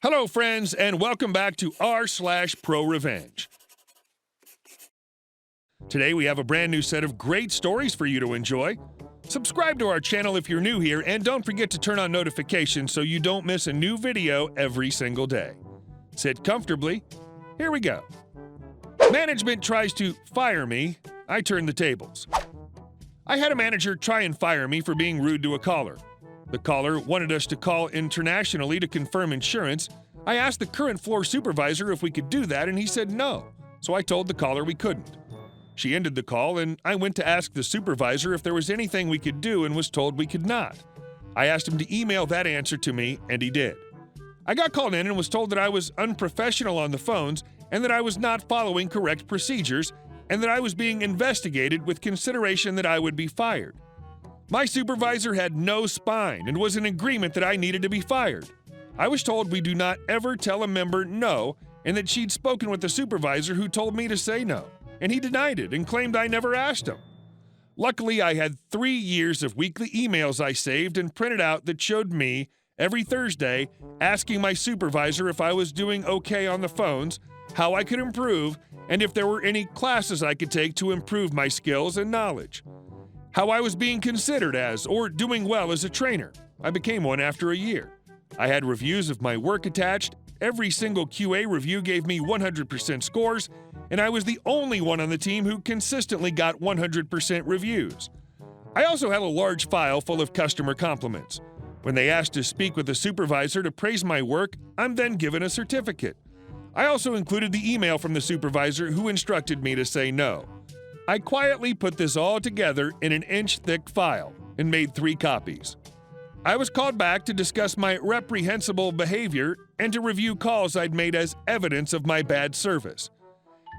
Hello, friends, and welcome back to r/ProRevenge. Today we have a brand new set of great stories for you to enjoy. Subscribe to our channel if you're new here, and don't forget to turn on notifications so you don't miss a new video every single day. Sit comfortably. Here we go. Management tries to fire me. I turn the tables. I had a manager try and fire me for being rude to a caller. The caller wanted us to call internationally to confirm insurance. I asked the current floor supervisor if we could do that, and he said no. So I told the caller we couldn't. She ended the call, and I went to ask the supervisor if there was anything we could do and was told we could not. I asked him to email that answer to me, and he did. I got called in and was told that I was unprofessional on the phones and that I was not following correct procedures and that I was being investigated with consideration that I would be fired. My supervisor had no spine and was in agreement that I needed to be fired. I was told we do not ever tell a member no and that she'd spoken with the supervisor who told me to say no, and he denied it and claimed I never asked him. Luckily, I had 3 years of weekly emails I saved and printed out that showed me, every Thursday, asking my supervisor if I was doing okay on the phones, how I could improve, and if there were any classes I could take to improve my skills and knowledge. How I was being considered as or doing well as a trainer. I became one after a year. I had reviews of my work attached. Every single QA review gave me 100% scores, and I was the only one on the team who consistently got 100% reviews. I also had a large file full of customer compliments. When they asked to speak with the supervisor to praise my work, I'm then given a certificate. I also included the email from the supervisor who instructed me to say no. I quietly put this all together in an inch-thick file and made 3 copies. I was called back to discuss my reprehensible behavior and to review calls I'd made as evidence of my bad service.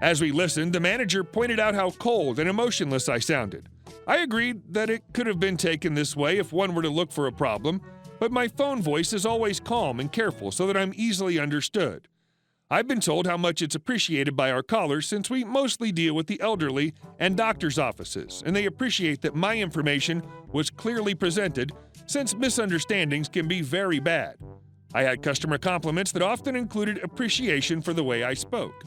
As we listened, the manager pointed out how cold and emotionless I sounded. I agreed that it could have been taken this way if one were to look for a problem, but my phone voice is always calm and careful so that I'm easily understood. I've been told how much it's appreciated by our callers since we mostly deal with the elderly and doctors' offices, and they appreciate that my information was clearly presented since misunderstandings can be very bad. I had customer compliments that often included appreciation for the way I spoke.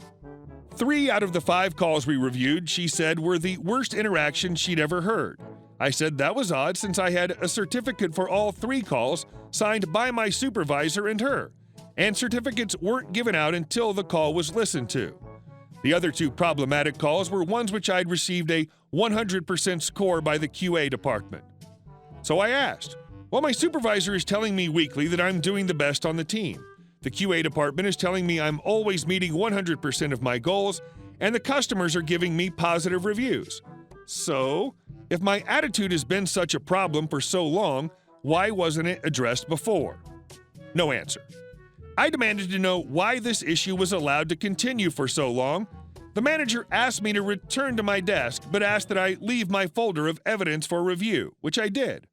3 out of the 5 calls we reviewed, she said, were the worst interaction she'd ever heard. I said that was odd since I had a certificate for all 3 calls signed by my supervisor and her, and certificates weren't given out until the call was listened to. The other 2 problematic calls were ones which I'd received a 100% score by the QA department. So I asked, well, my supervisor is telling me weekly that I'm doing the best on the team. The QA department is telling me I'm always meeting 100% of my goals, and the customers are giving me positive reviews. So, if my attitude has been such a problem for so long, why wasn't it addressed before? No answer. I demanded to know why this issue was allowed to continue for so long. The manager asked me to return to my desk, but asked that I leave my folder of evidence for review, which I did.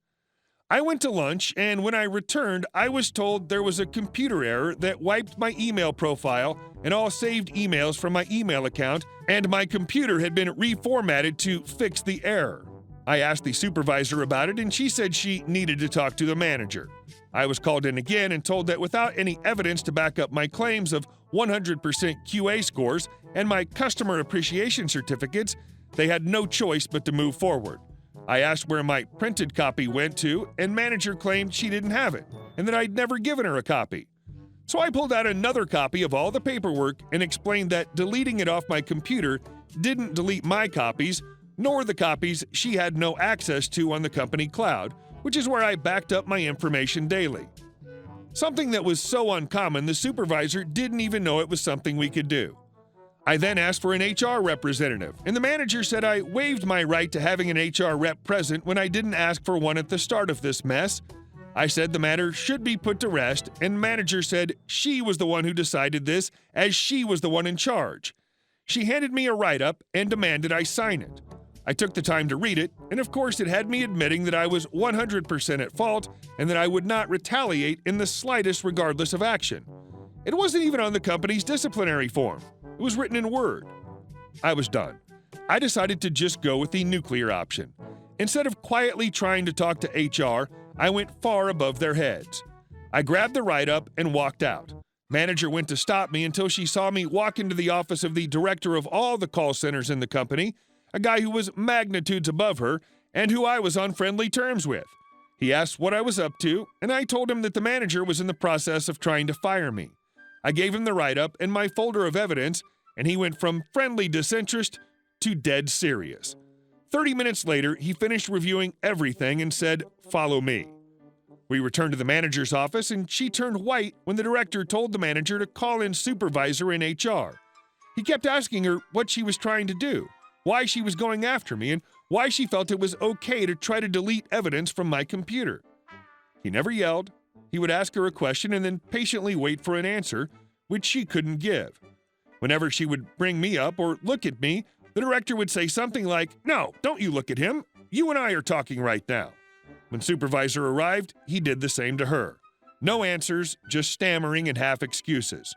I went to lunch, and when I returned, I was told there was a computer error that wiped my email profile and all saved emails from my email account, and my computer had been reformatted to fix the error. I asked the supervisor about it, and she said she needed to talk to the manager. I was called in again and told that without any evidence to back up my claims of 100% QA scores and my customer appreciation certificates, they had no choice but to move forward. I asked where my printed copy went to, and manager claimed she didn't have it and that I'd never given her a copy. So I pulled out another copy of all the paperwork and explained that deleting it off my computer didn't delete my copies, nor the copies she had no access to on the company cloud, which is where I backed up my information daily. Something that was so uncommon, the supervisor didn't even know it was something we could do. I then asked for an HR representative, and the manager said I waived my right to having an HR rep present when I didn't ask for one at the start of this mess. I said the matter should be put to rest, and manager said she was the one who decided this, as she was the one in charge. She handed me a write-up and demanded I sign it. I took the time to read it, and of course it had me admitting that I was 100% at fault and that I would not retaliate in the slightest regardless of action. It wasn't even on the company's disciplinary form. It was written in Word. I was done. I decided to just go with the nuclear option. Instead of quietly trying to talk to HR, I went far above their heads. I grabbed the write-up and walked out. Manager went to stop me until she saw me walk into the office of the director of all the call centers in the company, a guy who was magnitudes above her and who I was on friendly terms with. He asked what I was up to, and I told him that the manager was in the process of trying to fire me. I gave him the write-up and my folder of evidence, and he went from friendly disinterest to dead serious. 30 minutes later, he finished reviewing everything and said, "Follow me." We returned to the manager's office, and she turned white when the director told the manager to call in supervisor in HR. He kept asking her what she was trying to do, why she was going after me, and why she felt it was okay to try to delete evidence from my computer. He never yelled. He would ask her a question and then patiently wait for an answer, which she couldn't give. Whenever she would bring me up or look at me, the director would say something like, "No, don't you look at him. You and I are talking right now." When supervisor arrived, he did the same to her. No answers, just stammering and half excuses.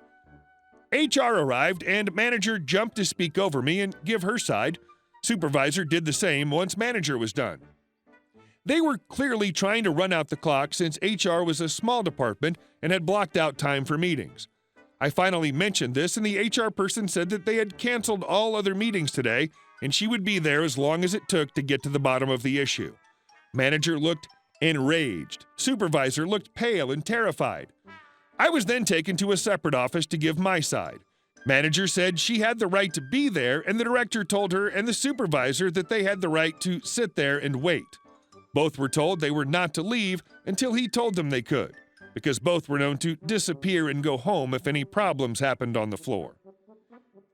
HR arrived, and manager jumped to speak over me and give her side. Supervisor did the same once manager was done. They were clearly trying to run out the clock since HR was a small department and had blocked out time for meetings. I finally mentioned this, and the HR person said that they had canceled all other meetings today, and she would be there as long as it took to get to the bottom of the issue. Manager looked enraged. Supervisor looked pale and terrified. I was then taken to a separate office to give my side. Manager said she had the right to be there, and the director told her and the supervisor that they had the right to sit there and wait. Both were told they were not to leave until he told them they could, because both were known to disappear and go home if any problems happened on the floor.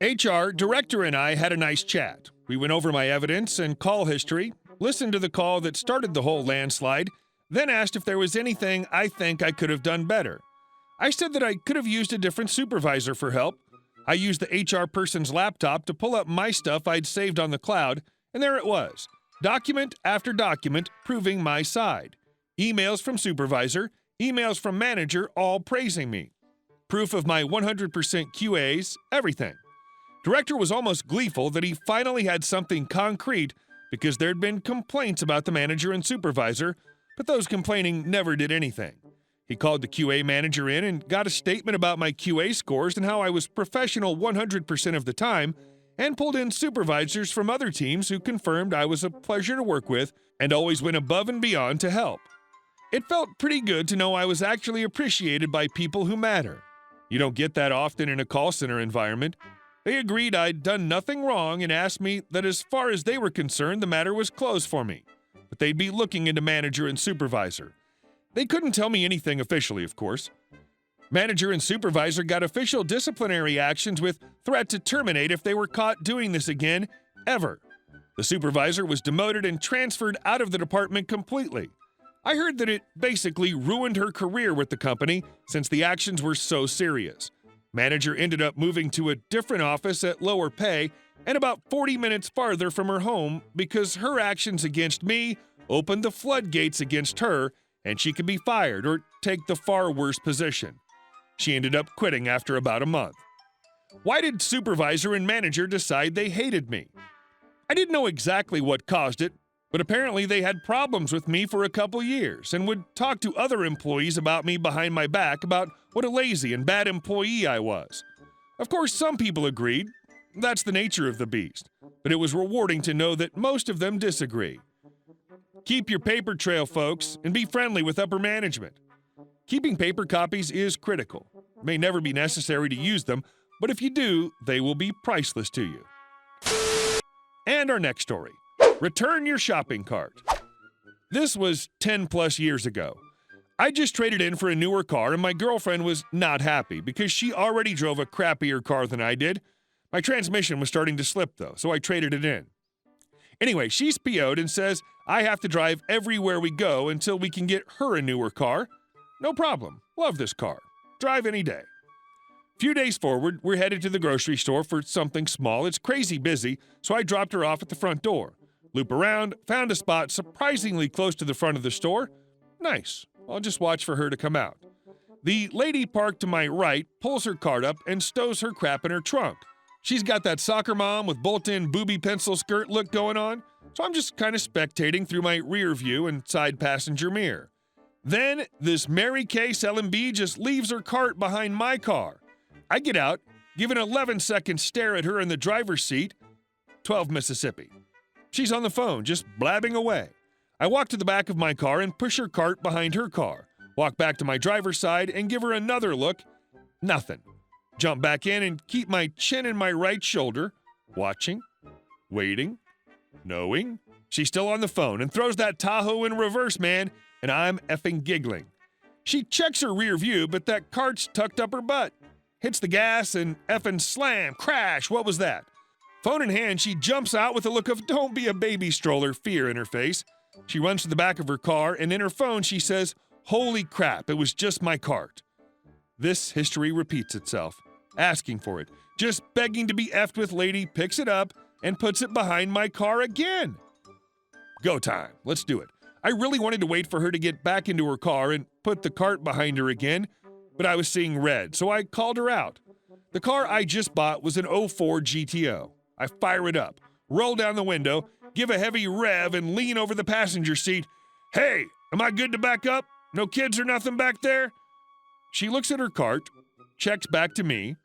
HR, director, and I had a nice chat. We went over my evidence and call history, listened to the call that started the whole landslide, then asked if there was anything I think I could have done better. I said that I could have used a different supervisor for help. I used the HR person's laptop to pull up my stuff I'd saved on the cloud, and there it was, document after document proving my side. Emails from supervisor, emails from manager, all praising me. Proof of my 100% QAs, everything. Director was almost gleeful that he finally had something concrete because there'd been complaints about the manager and supervisor, but those complaining never did anything. He called the QA manager in and got a statement about my QA scores and how I was professional 100% of the time, and pulled in supervisors from other teams who confirmed I was a pleasure to work with and always went above and beyond to help. It felt pretty good to know I was actually appreciated by people who matter. You don't get that often in a call center environment. They agreed I'd done nothing wrong and asked me that as far as they were concerned, the matter was closed for me, but they'd be looking into manager and supervisor. They couldn't tell me anything officially, of course. Manager and supervisor got official disciplinary actions with threat to terminate if they were caught doing this again, ever. The supervisor was demoted and transferred out of the department completely. I heard that it basically ruined her career with the company since the actions were so serious. Manager ended up moving to a different office at lower pay and about 40 minutes farther from her home because her actions against me opened the floodgates against her, and she could be fired or take the far worse position. She ended up quitting after about a month. Why did supervisor and manager decide they hated me? I didn't know exactly what caused it, but apparently they had problems with me for a couple years and would talk to other employees about me behind my back about what a lazy and bad employee I was. Of course, some people agreed. That's the nature of the beast. But it was rewarding to know that most of them disagree. Keep your paper trail, folks, and be friendly with upper management. Keeping paper copies is critical. It may never be necessary to use them, but if you do, they will be priceless to you. And our next story. Return your shopping cart. This was 10 plus years ago. I just traded in for a newer car, and my girlfriend was not happy because she already drove a crappier car than I did. My transmission was starting to slip, though, so I traded it in. Anyway, she's PO'd and says I have to drive everywhere we go until we can get her a newer car. No problem. Love this car. Drive any day. Few days forward, we're headed to the grocery store for something small. It's crazy busy, so I dropped her off at the front door. Loop around, found a spot surprisingly close to the front of the store. Nice. I'll just watch for her to come out. The lady parked to my right pulls her cart up and stows her crap in her trunk. She's got that soccer mom with bolt-in booby pencil skirt look going on, so I'm just kind of spectating through my rear view and side passenger mirror. Then this Mary Kay selling bee just leaves her cart behind my car. I get out, give an 11-second stare at her in the driver's seat. 12 Mississippi. She's on the phone, just blabbing away. I walk to the back of my car and push her cart behind her car. Walk back to my driver's side and give her another look. Nothing. Jump back in and keep my chin in my right shoulder. Watching, waiting, knowing. She's still on the phone and throws that Tahoe in reverse, man, and I'm effing giggling. She checks her rear view, but that cart's tucked up her butt. Hits the gas and effing slam, crash, what was that? Phone in hand, she jumps out with a look of don't be a baby stroller fear in her face. She runs to the back of her car, and in her phone she says, holy crap, it was just my cart. This history repeats itself. Asking for it, just begging to be effed with lady, picks it up and puts it behind my car again. Go time, let's do it. I really wanted to wait for her to get back into her car and put the cart behind her again, but I was seeing red, so I called her out. The car I just bought was an 04 GTO. I fire it up, roll down the window, give a heavy rev, and lean over the passenger seat. Hey, am I good to back up? No kids or nothing back there? She looks at her cart, checks back to me.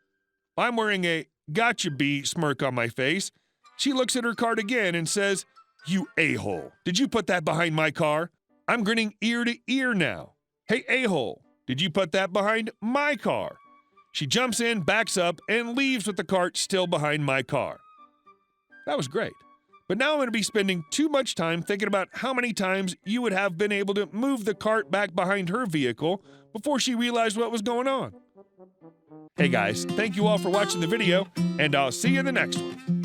I'm wearing a gotcha bee smirk on my face. She looks at her cart again and says, you a-hole, did you put that behind my car? I'm grinning ear to ear now. Hey, a-hole, did you put that behind my car? She jumps in, backs up, and leaves with the cart still behind my car. That was great. But now I'm going to be spending too much time thinking about how many times you would have been able to move the cart back behind her vehicle before she realized what was going on. Hey guys, thank you all for watching the video, and I'll see you in the next one.